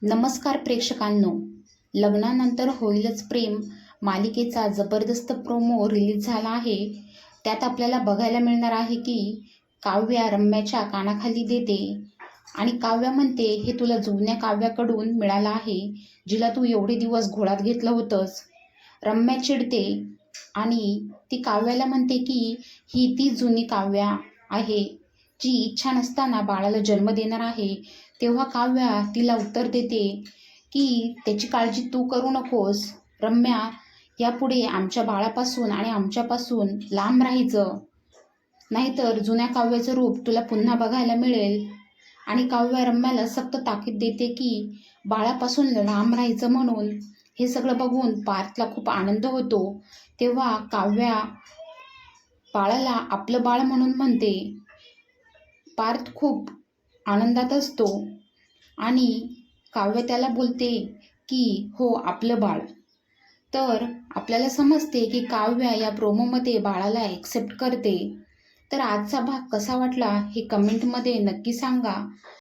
नमस्कार प्रेक्षकांनो, लग्नानंतर होईलच प्रेम मालिकेचा जबरदस्त प्रोमो रिलीज झाला आहे. त्यात आपल्याला बघायला मिळणार आहे की काव्या रम्याच्या कानाखाली देते आणि काव्या म्हणते हे तुला जुन्या काव्याकडून मिळालं आहे, जिला तू एवढे दिवस घोळात घेतलं होतंस. रम्या चिडते आणि ती काव्याला म्हणते की ही ती जुनी काव्या आहे जी इच्छा नसताना बाळाला जन्म देणार आहे. तेव्हा काव्या तिला उत्तर देते की त्याची काळजी तू करू नकोस रम्या, यापुढे आमच्या बाळापासून आणि आमच्यापासून लांब राहायचं, नाहीतर जुन्या काव्याचं रूप तुला पुन्हा बघायला मिळेल. आणि काव्या रम्याला सक्त ताकीद देते की बाळापासून लांब राहायचं म्हणून. हे सगळं बघून पार्थला खूप आनंद होतो. तेव्हा काव्या बाळाला आपलं बाळ म्हणून म्हणते. पार्थ खूप आनंदात असतो आणि काव्य त्याला बोलते की हो आपलं बाळ. तर आपल्याला समजते की काव्या या प्रोमोमध्ये बाळाला ॲक्सेप्ट करते. तर आजचा भाग कसा वाटला हे कमेंटमध्ये नक्की सांगा.